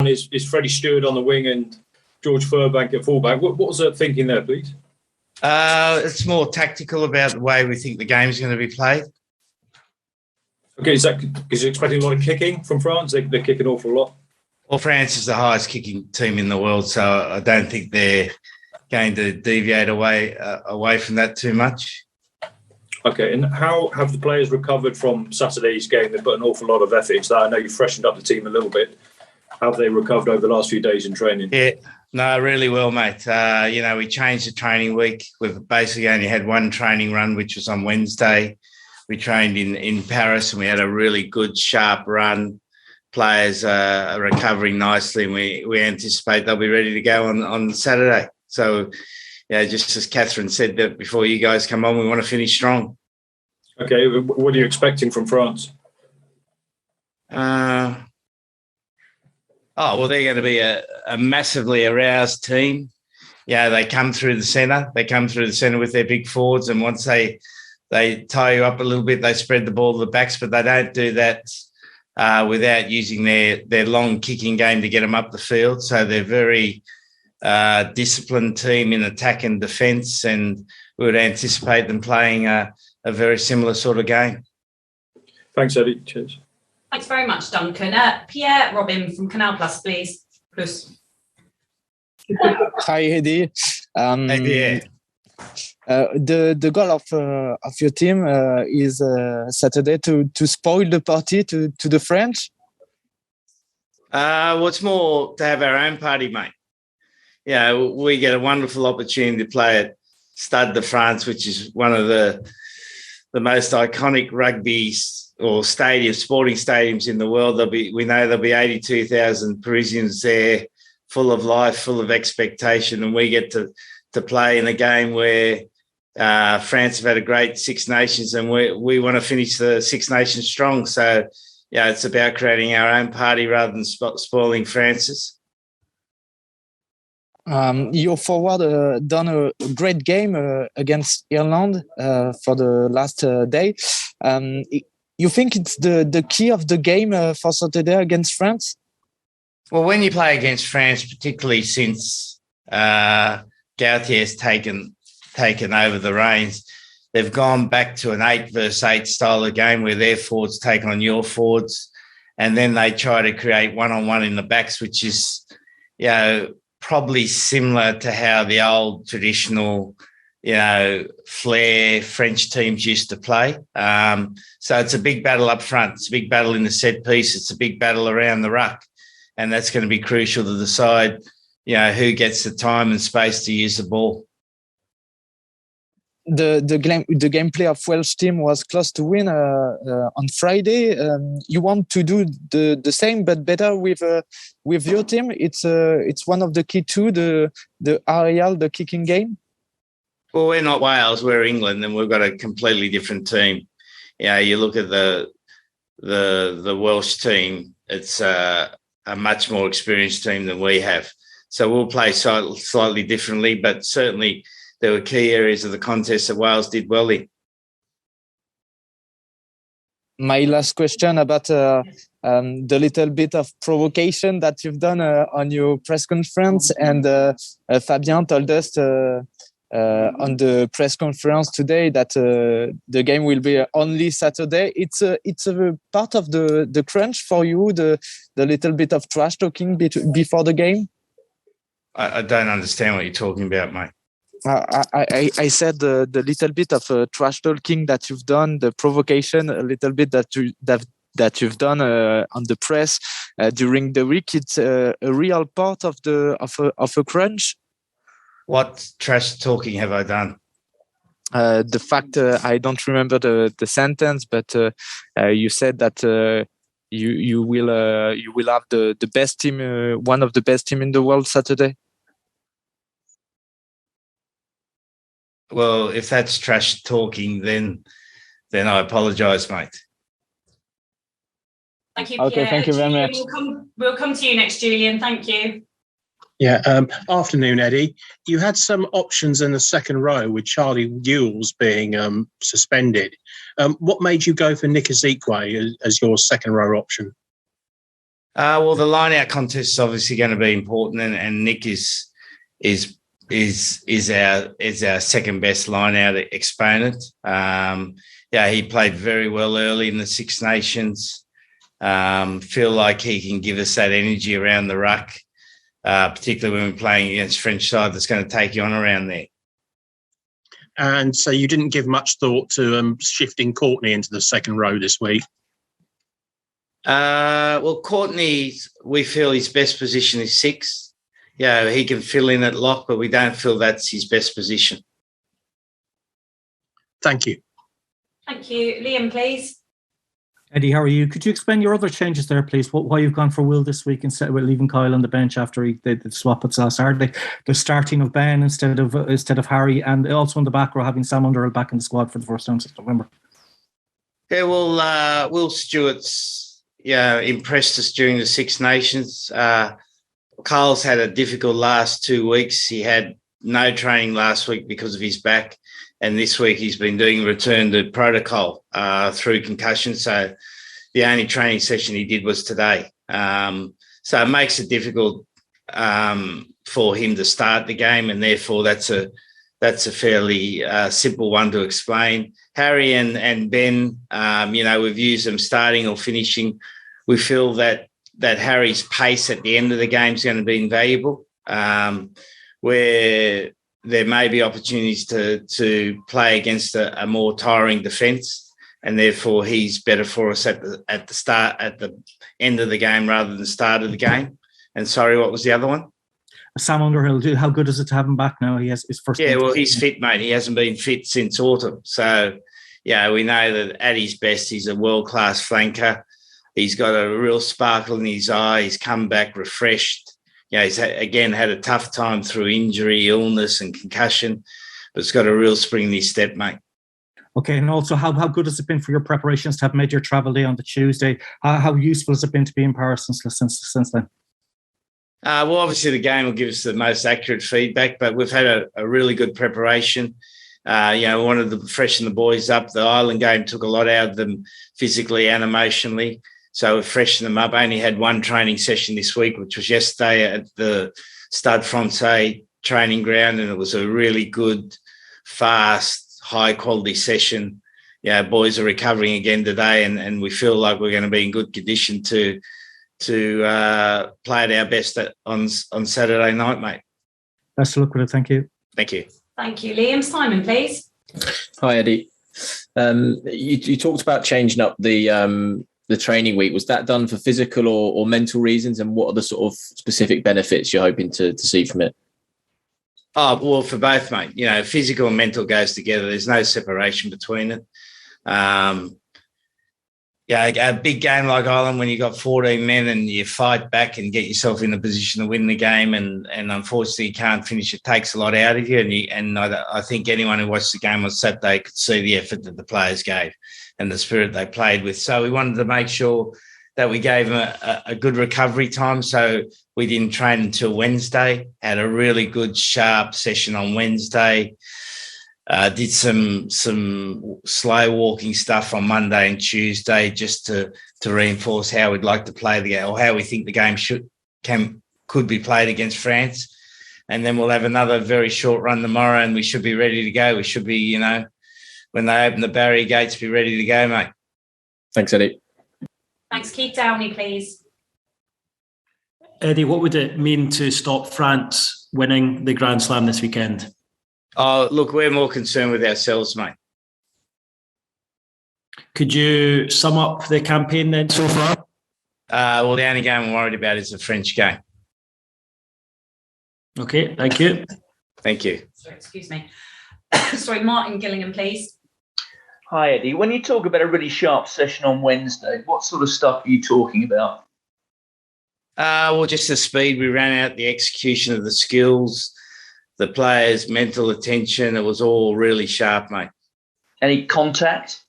is Freddie Stewart on the wing and George Furbank at fullback. What was the thinking there, please? It's more tactical about the way we think the game's going to be played. Okay, is that because you're expecting a lot of kicking from France? They kick an awful lot. Well, France is the highest kicking team in the world, so I don't think they're going to deviate away from that too much. Okay, and how have the players recovered from Saturday's game? They put an awful lot of effort into that. I know you freshened up the team a little bit. How have they recovered over the last few days in training? Yeah, no, really well, mate. We changed the training week. We've basically only had one training run, which was on Wednesday. We trained in Paris and we had a really good, sharp run. Players are recovering nicely and we anticipate they'll be ready to go on Saturday. So, just as Catherine said that before you guys come on, we want to finish strong. Okay, what are you expecting from France? They're going to be a massively aroused team. Yeah, they come through the centre. They come through the centre with their big forwards, and once they tie you up a little bit, they spread the ball to the backs, but they don't do that without using their long kicking game to get them up the field. So they're very disciplined team in attack and defence, and we would anticipate them playing a very similar sort of game. Thanks, Eddie. Cheers. Thanks very much, Duncan. Pierre Robin from Canal Plus, please. Plus. Hi, Eddie. Hey, Pierre. The goal of your team is Saturday to spoil the party to the French. What's more, to have our own party, mate. Yeah, we get a wonderful opportunity to play at Stade de France, which is one of the most iconic rugby or sporting stadiums in the world. We know there'll be 82,000 Parisians there, full of life, full of expectation, and we get to play in a game where France have had a great Six Nations, and we want to finish the Six Nations strong. So, it's about creating our own party rather than spoiling France's. Your forward done a great game against Ireland for the last day. You think it's the key of the game for Saturday against France? Well, when you play against France, particularly since Gautier's taken over the reins, they've gone back to an 8 versus 8 style of game where their forwards take on your forwards, and then they try to create one-on-one in the backs, which is, probably similar to how the old traditional, flair French teams used to play. So it's a big battle up front. It's a big battle in the set piece. It's a big battle around the ruck, and that's going to be crucial to decide, who gets the time and space to use the ball. The gameplay of Welsh team was close to win on Friday. You want to do the same but better with your team. It's one of the key to the aerial, the kicking game. Well, we're not Wales, we're England, and we've got a completely different team. You look at the Welsh team; it's a much more experienced team than we have. So we'll play slightly differently, but certainly there were key areas of the contest that Wales did well in. My last question about the little bit of provocation that you've done on your press conference, and Fabien told us on the press conference today that the game will be only Saturday. It's a part of the crunch for you, the little bit of trash talking before the game. I don't understand what you're talking about, mate. I said the little bit of trash talking that you've done, the provocation, a little bit that you've done on the press during the week. It's a real part of a crunch. What trash talking have I done? The fact I don't remember the sentence, but you said that you will have the best team, one of the best team in the world Saturday. Well, if that's trash talking, then I apologise, mate. Thank you, Pierre. Okay, thank you very much. We'll come to you next, Julian. Thank you. Yeah, afternoon, Eddie. You had some options in the second row with Charlie Ewells being suspended. What made you go for Nick Ezekwe as your second row option? Well, the line-out contest is obviously going to be important, and Nick is our second best line-out exponent. He played very well early in the Six Nations. Feel like he can give us that energy around the ruck, particularly when we're playing against French side that's going to take you on around there. And so you didn't give much thought to shifting Courtney into the second row this week? Well, Courtney, we feel his best position is 6. He can fill in at lock, but we don't feel that's his best position. Thank you. Thank you. Liam, please. Eddie, how are you? Could you explain your other changes there, please? Why you've gone for Will this week instead of leaving Kyle on the bench after he did the swap at last Saturday? The starting of Ben instead of Harry, and also in the back row having Sam Underhill back in the squad for the first time since November. Yeah, well, Will Stewart's impressed us during the Six Nations. Kyle's had a difficult last 2 weeks. He had no training last week because of his back. And this week he's been doing return to protocol through concussion. So the only training session he did was today. So it makes it difficult for him to start the game, and therefore that's a fairly simple one to explain. Harry and Ben, we've used them starting or finishing. We feel that Harry's pace at the end of the game is going to be invaluable, where there may be opportunities to play against a more tiring defence, and therefore he's better for us at the end of the game rather than the start of the game. And sorry, what was the other one? Sam Underhill. How good is it to have him back now? He has his first. Yeah, well, he's fit, mate. He hasn't been fit since autumn. So, we know that at his best, he's a world-class flanker. He's got a real sparkle in his eye. He's come back refreshed. He's had a tough time through injury, illness and concussion, but it's got a real spring in his step, mate. Okay, and also how good has it been for your preparations to have made your travel day on the Tuesday? How useful has it been to be in Paris since then? Well, obviously the game will give us the most accurate feedback, but we've had a really good preparation. Wanted to freshen the boys up. The Ireland game took a lot out of them physically and emotionally. So we've freshened them up. I only had one training session this week, which was yesterday at the Stade Francais training ground, and it was a really good, fast, high-quality session. Boys are recovering again today, and we feel like we're going to be in good condition to play at our best on Saturday night, mate. Best of luck with it. Thank you. Thank you. Thank you. Liam, Simon, please. Hi, Eddie. You talked about changing up the training week. Was that done for physical or mental reasons? And what are the sort of specific benefits you're hoping to see from it? Oh, well, for both, mate. Physical and mental goes together. There's no separation between it. A big game like Ireland, when you got 14 men and you fight back and get yourself in a position to win the game, and unfortunately you can't finish, it takes a lot out of you. And I think anyone who watched the game on Saturday could see the effort that the players gave and the spirit they played with. So we wanted to make sure that we gave them a good recovery time. So we didn't train until Wednesday, had a really good, sharp session on Wednesday. Did some slow walking stuff on Monday and Tuesday just to reinforce how we'd like to play the game, or how we think the game could be played against France. And then we'll have another very short run tomorrow, and we should be ready to go. We should be, when they open the barrier gates, be ready to go, mate. Thanks, Eddie. Thanks. Keith Downey, please. Eddie, what would it mean to stop France winning the Grand Slam this weekend? Oh, look, we're more concerned with ourselves, mate. Could you sum up the campaign then so far? Well, the only game I'm worried about is the French game. Okay, thank you. Thank you. Sorry, excuse me. Sorry, Martin Gillingham, please. Hi, Eddie. When you talk about a really sharp session on Wednesday, what sort of stuff are you talking about? Well, just the speed we ran out, the execution of the skills, the players' mental attention. It was all really sharp, mate. Any contact?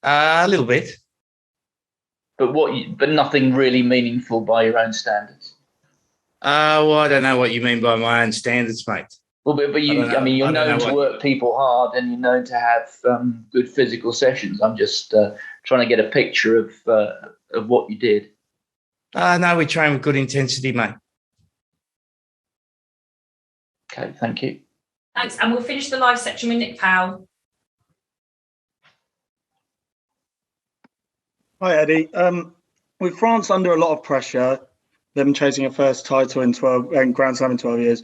A little bit. But nothing really meaningful by your own standards? Well, I don't know what you mean by my own standards, mate. Well, but you're known to work people hard, and you're known to have good physical sessions. I'm just trying to get a picture of what you did. No, we train with good intensity, mate. Okay, thank you. Thanks. And we'll finish the live section with Nick Powell. Hi, Eddie. With France under a lot of pressure, them chasing a first title in 12 and Grand Slam in 12 years,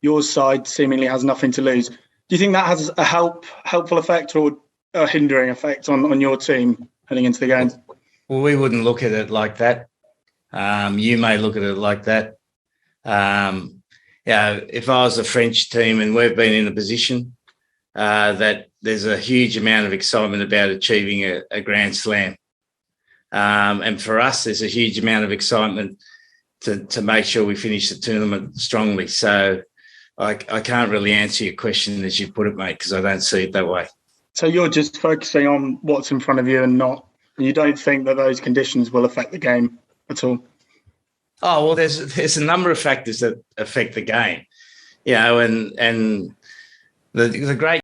your side seemingly has nothing to lose. Do you think that has a helpful effect or a hindering effect on your team heading into the games? Well, we wouldn't look at it like that. You may look at it like that. If I was the French team and we've been in a position that there's a huge amount of excitement about achieving a Grand Slam. And for us, there's a huge amount of excitement to make sure we finish the tournament strongly. So I can't really answer your question as you put it, mate, because I don't see it that way. So you're just focusing on what's in front of you and you don't think that those conditions will affect the game at all? Oh, well, there's a number of factors that affect the game, and the great